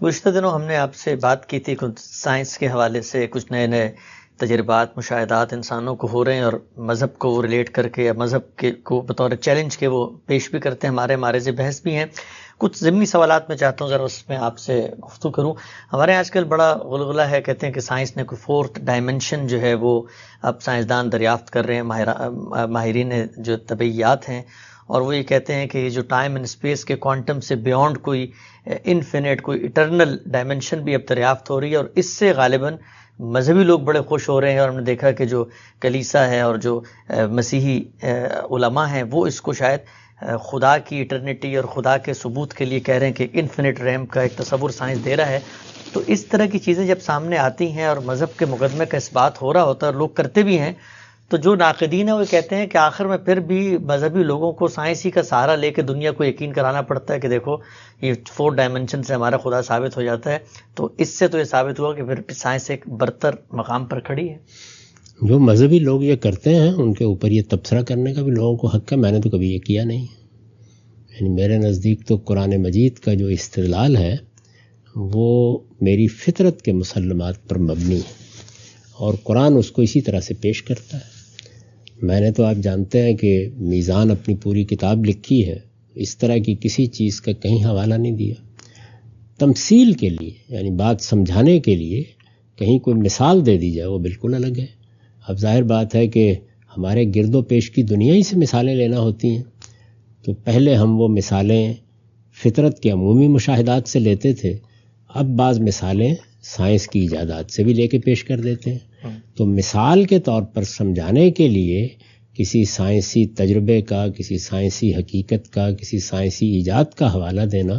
گزشتہ دنوں ہم نے آپ سے بات کی تھی کچھ سائنس کے حوالے سے، کچھ نئے نئے تجربات مشاہدات انسانوں کو ہو رہے ہیں اور مذہب کو وہ ریلیٹ کر کے یا مذہب کے کو بطور چیلنج کے وہ پیش بھی کرتے ہیں، ہمارے معرض بحث بھی ہیں. کچھ ضمنی سوالات میں چاہتا ہوں ذرا اس میں آپ سے گفتگو کروں. ہمارے آج کل بڑا غلغلہ ہے، کہتے ہیں کہ سائنس نے کوئی فورتھ ڈائمنشن جو ہے وہ اب سائنسدان دریافت کر رہے ہیں، ماہرین جو طبعیات ہیں، اور وہ یہ کہتے ہیں کہ یہ جو ٹائم اینڈ اسپیس کے کوانٹم سے بیونڈ کوئی انفینٹ کوئی ایٹرنل ڈائمنشن بھی اب دریافت ہو رہی ہے، اور اس سے غالباً مذہبی لوگ بڑے خوش ہو رہے ہیں. اور ہم نے دیکھا کہ جو کلیسا ہے اور جو مسیحی علماء ہیں وہ اس کو شاید خدا کی ایٹرنیٹی اور خدا کے ثبوت کے لیے کہہ رہے ہیں کہ ایک انفینٹ ریم کا ایک تصور سائنس دے رہا ہے. تو اس طرح کی چیزیں جب سامنے آتی ہیں اور مذہب کے مقدمے کا اس بات ہو رہا ہوتا ہے اور لوگ کرتے بھی ہیں، تو جو ناقدین ہیں وہ کہتے ہیں کہ آخر میں پھر بھی مذہبی لوگوں کو سائنس ہی کا سہارا لے کے دنیا کو یقین کرانا پڑتا ہے کہ دیکھو یہ 4 ڈائمنشن سے ہمارا خدا ثابت ہو جاتا ہے. تو اس سے تو یہ ثابت ہوا کہ پھر سائنس ایک برتر مقام پر کھڑی ہے. جو مذہبی لوگ یہ کرتے ہیں ان کے اوپر یہ تبصرہ کرنے کا بھی لوگوں کو حق ہے. میں نے تو کبھی یہ کیا نہیں. یعنی میرے نزدیک تو قرآن مجید کا جو استدلال ہے وہ میری فطرت کے مسلمات پر مبنی ہے، اور قرآن اس کو اسی طرح سے پیش کرتا ہے. میں نے تو آپ جانتے ہیں کہ میزان اپنی پوری کتاب لکھی ہے، اس طرح کی کسی چیز کا کہیں حوالہ نہیں دیا. تمثیل کے لیے یعنی بات سمجھانے کے لیے کہیں کوئی مثال دے دی جائے وہ بالکل الگ ہے. اب ظاہر بات ہے کہ ہمارے گرد و پیش کی دنیا ہی سے مثالیں لینا ہوتی ہیں، تو پہلے ہم وہ مثالیں فطرت کے عمومی مشاہدات سے لیتے تھے، اب بعض مثالیں سائنس کی ایجادات سے بھی لے کے پیش کر دیتے ہیں. تو مثال کے طور پر سمجھانے کے لیے کسی سائنسی تجربے کا، کسی سائنسی حقیقت کا، کسی سائنسی ایجاد کا حوالہ دینا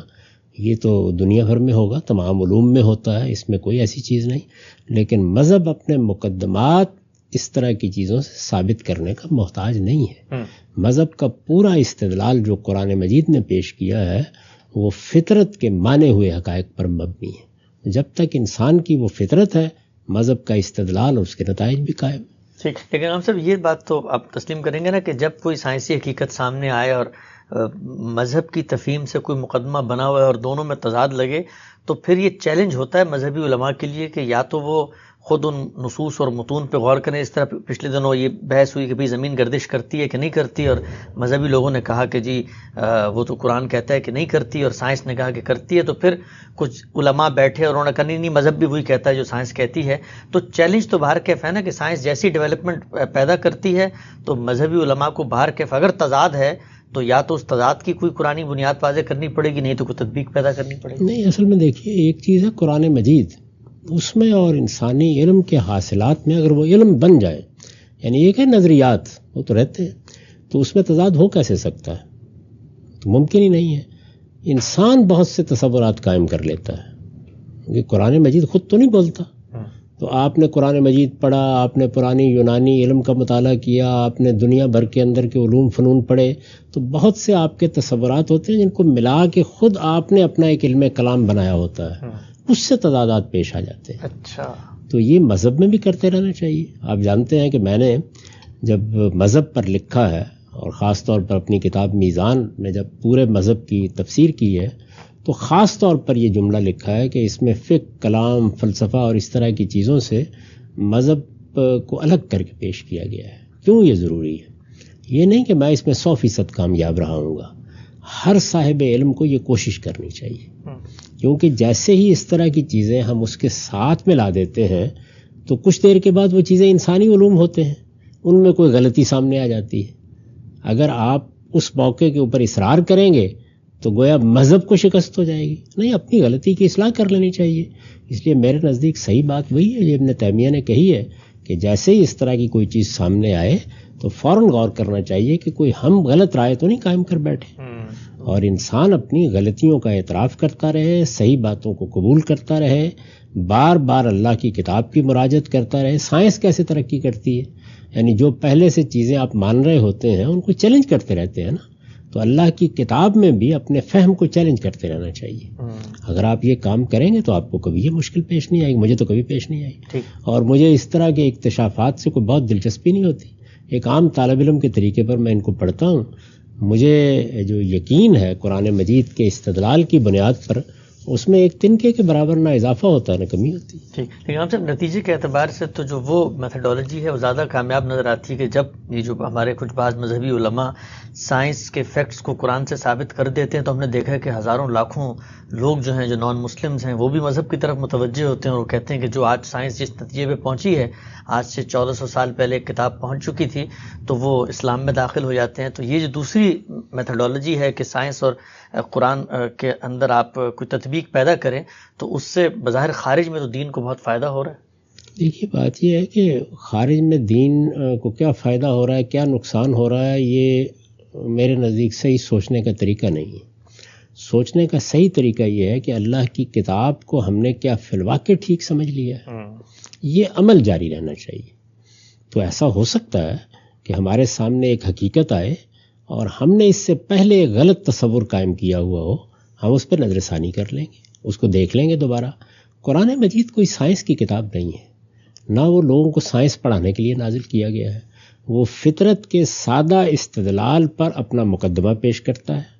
یہ تو دنیا بھر میں ہوگا، تمام علوم میں ہوتا ہے، اس میں کوئی ایسی چیز نہیں. لیکن مذہب اپنے مقدمات اس طرح کی چیزوں سے ثابت کرنے کا محتاج نہیں ہے. مذہب کا پورا استدلال جو قرآن مجید نے پیش کیا ہے وہ فطرت کے مانے ہوئے حقائق پر مبنی ہے. جب تک انسان کی وہ فطرت ہے مذہب کا استدلال اور اس کے نتائج بھی قائم. ٹھیک، لیکن ہم صاحب یہ بات تو آپ تسلیم کریں گے نا کہ جب کوئی سائنسی حقیقت سامنے آئے اور مذہب کی تفہیم سے کوئی مقدمہ بنا ہوا ہے اور دونوں میں تضاد لگے، تو پھر یہ چیلنج ہوتا ہے مذہبی علماء کے لیے کہ یا تو وہ خود ان نصوص اور متون پہ غور کریں. اس طرح پچھلے دنوں یہ بحث ہوئی کہ بھئی زمین گردش کرتی ہے کہ نہیں کرتی، اور مذہبی لوگوں نے کہا کہ جی وہ تو قرآن کہتا ہے کہ نہیں کرتی، اور سائنس نے کہا کہ کرتی ہے. تو پھر کچھ علماء بیٹھے اور انہوں نے کہا نہیں مذہب بھی وہی کہتا ہے جو سائنس کہتی ہے. تو چیلنج تو باہر کیف ہے نا کہ سائنس جیسی ڈیولپمنٹ پیدا کرتی ہے تو مذہبی علماء کو باہر کیف اگر تضاد ہے تو یا تو اس تضاد کی کوئی قرآنی بنیاد واضح کرنی پڑے گی، نہیں تو کوئی تطبیق پیدا کرنی پڑے گی. نہیں، اصل میں دیکھیے ایک چیز ہے قرآن مجید، اس میں اور انسانی علم کے حاصلات میں اگر وہ علم بن جائے، یعنی ایک ہے نظریات وہ تو رہتے ہیں، تو اس میں تضاد ہو کیسے سکتا ہے؟ تو ممکن ہی نہیں ہے. انسان بہت سے تصورات قائم کر لیتا ہے کیونکہ قرآن مجید خود تو نہیں بولتا. تو آپ نے قرآن مجید پڑھا، آپ نے پرانی یونانی علم کا مطالعہ کیا، آپ نے دنیا بھر کے اندر کے علوم فنون پڑھے، تو بہت سے آپ کے تصورات ہوتے ہیں جن کو ملا کے خود آپ نے اپنا ایک علم کلام بنایا ہوتا ہے، اس سے تضادات پیش آ جاتے ہیں. اچھا، تو یہ مذہب میں بھی کرتے رہنا چاہیے. آپ جانتے ہیں کہ میں نے جب مذہب پر لکھا ہے اور خاص طور پر اپنی کتاب میزان میں جب پورے مذہب کی تفسیر کی ہے تو خاص طور پر یہ جملہ لکھا ہے کہ اس میں فقہ، کلام، فلسفہ اور اس طرح کی چیزوں سے مذہب کو الگ کر کے پیش کیا گیا ہے. کیوں یہ ضروری ہے؟ یہ نہیں کہ میں اس میں 100% کامیاب رہا ہوں گا. ہر صاحب علم کو یہ کوشش کرنی چاہیے، کیونکہ جیسے ہی اس طرح کی چیزیں ہم اس کے ساتھ ملا دیتے ہیں تو کچھ دیر کے بعد وہ چیزیں انسانی علوم ہوتے ہیں، ان میں کوئی غلطی سامنے آ جاتی ہے. اگر آپ اس موقع کے اوپر اصرار کریں گے تو گویا مذہب کو شکست ہو جائے گی. نہیں، اپنی غلطی کی اصلاح کر لینی چاہیے. اس لیے میرے نزدیک صحیح بات وہی ہے جو ابن تیمیہ نے کہی ہے کہ جیسے ہی اس طرح کی کوئی چیز سامنے آئے تو فوراً غور کرنا چاہیے کہ کوئی ہم غلط رائے تو نہیں قائم کر بیٹھے، اور انسان اپنی غلطیوں کا اعتراف کرتا رہے، صحیح باتوں کو قبول کرتا رہے، بار بار اللہ کی کتاب کی مراجعت کرتا رہے. سائنس کیسے ترقی کرتی ہے؟ یعنی جو پہلے سے چیزیں آپ مان رہے ہوتے ہیں ان کو چیلنج کرتے رہتے ہیں نا. تو اللہ کی کتاب میں بھی اپنے فہم کو چیلنج کرتے رہنا چاہیے. اگر آپ یہ کام کریں گے تو آپ کو کبھی یہ مشکل پیش نہیں آئے گی. مجھے تو کبھی پیش نہیں آئی، اور مجھے اس طرح کے اکتشافات سے کوئی بہت دلچسپی نہیں ہوتی. ایک عام طالب علم کے طریقے پر میں ان کو پڑھتا ہوں. مجھے جو یقین ہے قرآن مجید کے استدلال کی بنیاد پر اس میں ایک تنکے کے برابر نہ اضافہ ہوتا ہے نہ کمی ہوتی ہے. ٹھیک، لیکن آپ صاحب نتیجے کے اعتبار سے تو جو وہ میتھڈولوجی ہے وہ زیادہ کامیاب نظر آتی ہے کہ جب یہ جو ہمارے کچھ بعض مذہبی علماء سائنس کے فیکٹس کو قرآن سے ثابت کر دیتے ہیں تو ہم نے دیکھا ہے کہ ہزاروں لاکھوں لوگ جو ہیں جو نان مسلمز ہیں وہ بھی مذہب کی طرف متوجہ ہوتے ہیں اور وہ کہتے ہیں کہ جو آج سائنس جس نتیجے پہ پہنچی ہے آج سے 1400 سال پہلے ایک کتاب پہنچ چکی تھی تو وہ اسلام میں داخل ہو جاتے ہیں. تو یہ جو دوسری میتھڈولوجی ہے کہ سائنس اور قرآن کے اندر آپ کوئی تطبیق پیدا کریں تو اس سے بظاہر خارج میں تو دین کو بہت فائدہ ہو رہا ہے. دیکھیے بات یہ ہے کہ خارج میں دین کو کیا فائدہ ہو رہا ہے کیا نقصان ہو رہا ہے یہ میرے نزدیک صحیح سوچنے کا طریقہ نہیں ہے. سوچنے کا صحیح طریقہ یہ ہے کہ اللہ کی کتاب کو ہم نے کیا فی الواقع ٹھیک سمجھ لیا ہے، یہ عمل جاری رہنا چاہیے. تو ایسا ہو سکتا ہے کہ ہمارے سامنے ایک حقیقت آئے اور ہم نے اس سے پہلے ایک غلط تصور قائم کیا ہوا ہو، ہم اس پہ نظر ثانی کر لیں گے، اس کو دیکھ لیں گے دوبارہ. قرآن مجید کوئی سائنس کی کتاب نہیں ہے، نہ وہ لوگوں کو سائنس پڑھانے کے لیے نازل کیا گیا ہے. وہ فطرت کے سادہ استدلال پر اپنا مقدمہ پیش کرتا ہے.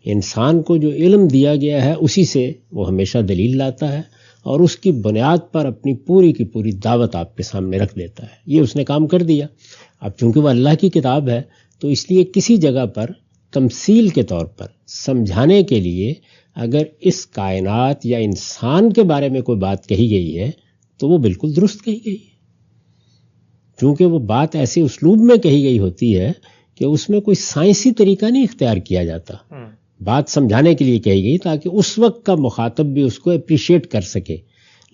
انسان کو جو علم دیا گیا ہے اسی سے وہ ہمیشہ دلیل لاتا ہے اور اس کی بنیاد پر اپنی پوری کی پوری دعوت آپ کے سامنے رکھ دیتا ہے. یہ اس نے کام کر دیا. اب چونکہ وہ اللہ کی کتاب ہے تو اس لیے کسی جگہ پر تمثیل کے طور پر سمجھانے کے لیے اگر اس کائنات یا انسان کے بارے میں کوئی بات کہی گئی ہے تو وہ بالکل درست کہی گئی ہے. چونکہ وہ بات ایسے اسلوب میں کہی گئی ہوتی ہے کہ اس میں کوئی سائنسی طریقہ نہیں اختیار کیا جاتا. بات سمجھانے کے لیے کہی گئی تاکہ اس وقت کا مخاطب بھی اس کو اپریشیٹ کر سکے.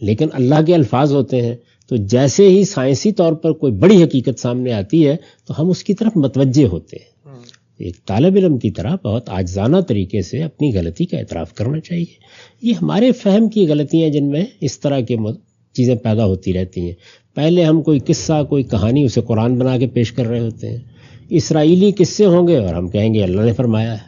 لیکن اللہ کے الفاظ ہوتے ہیں تو جیسے ہی سائنسی طور پر کوئی بڑی حقیقت سامنے آتی ہے تو ہم اس کی طرف متوجہ ہوتے ہیں. ایک طالب علم کی طرح بہت عاجزانہ طریقے سے اپنی غلطی کا اعتراف کرنا چاہیے. یہ ہمارے فہم کی غلطیاں جن میں اس طرح کی چیزیں پیدا ہوتی رہتی ہیں. پہلے ہم کوئی قصہ کوئی کہانی اسے قرآن بنا کے پیش کر رہے ہوتے ہیں. اسرائیلی قصے ہوں گے اور ہم کہیں گے اللہ نے فرمایا ہے.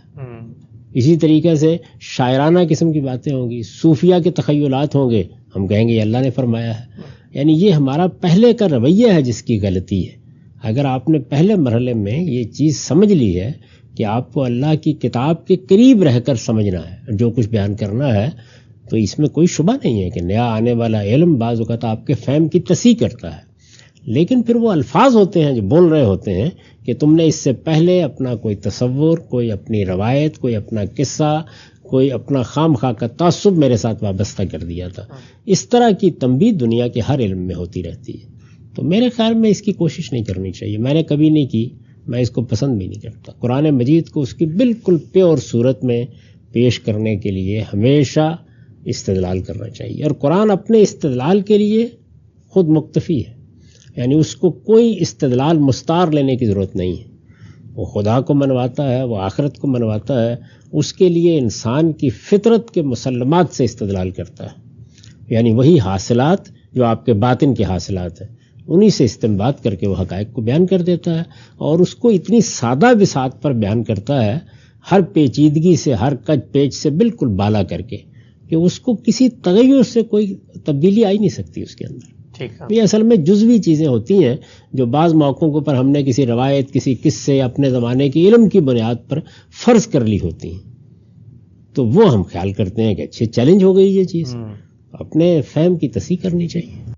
اسی طریقے سے شاعرانہ قسم کی باتیں ہوں گی، صوفیہ کے تخیلات ہوں گے، ہم کہیں گے اللہ نے فرمایا ہے. یعنی یہ ہمارا پہلے کا رویہ ہے جس کی غلطی ہے. اگر آپ نے پہلے مرحلے میں یہ چیز سمجھ لی ہے کہ آپ کو اللہ کی کتاب کے قریب رہ کر سمجھنا ہے جو کچھ بیان کرنا ہے تو اس میں کوئی شبہ نہیں ہے کہ نیا آنے والا علم بعض اوقات آپ کے فہم کی تصحیح کرتا ہے. لیکن پھر وہ الفاظ ہوتے ہیں جو بول رہے ہوتے ہیں کہ تم نے اس سے پہلے اپنا کوئی تصور، کوئی اپنی روایت، کوئی اپنا قصہ، کوئی اپنا خام خواہ کا تعصب میرے ساتھ وابستہ کر دیا تھا. اس طرح کی تنبیہ دنیا کے ہر علم میں ہوتی رہتی ہے. تو میرے خیال میں اس کی کوشش نہیں کرنی چاہیے. میں نے کبھی نہیں کی، میں اس کو پسند بھی نہیں کرتا. قرآن مجید کو اس کی بالکل پیور صورت میں پیش کرنے کے لیے ہمیشہ استدلال کرنا چاہیے. اور قرآن اپنے استدلال کے لیے خود مکتفی ہے. یعنی اس کو کوئی استدلال مستعار لینے کی ضرورت نہیں ہے. وہ خدا کو منواتا ہے، وہ آخرت کو منواتا ہے. اس کے لیے انسان کی فطرت کے مسلمات سے استدلال کرتا ہے. یعنی وہی حاصلات جو آپ کے باطن کے حاصلات ہیں انہی سے استنباط کر کے وہ حقائق کو بیان کر دیتا ہے. اور اس کو اتنی سادہ بساط پر بیان کرتا ہے، ہر پیچیدگی سے، ہر کج پیچ سے بالکل بالا کر کے، کہ اس کو کسی تغیر سے کوئی تبدیلی آئی نہیں سکتی اس کے اندر. یہ اصل میں جزوی چیزیں ہوتی ہیں جو بعض موقعوں پر ہم نے کسی روایت، کسی قصے، اپنے زمانے کی علم کی بنیاد پر فرض کر لی ہوتی ہیں. تو وہ ہم خیال کرتے ہیں کہ اچھے چیلنج ہو گئی یہ چیز. اپنے فہم کی تصحیح کرنی چاہیے.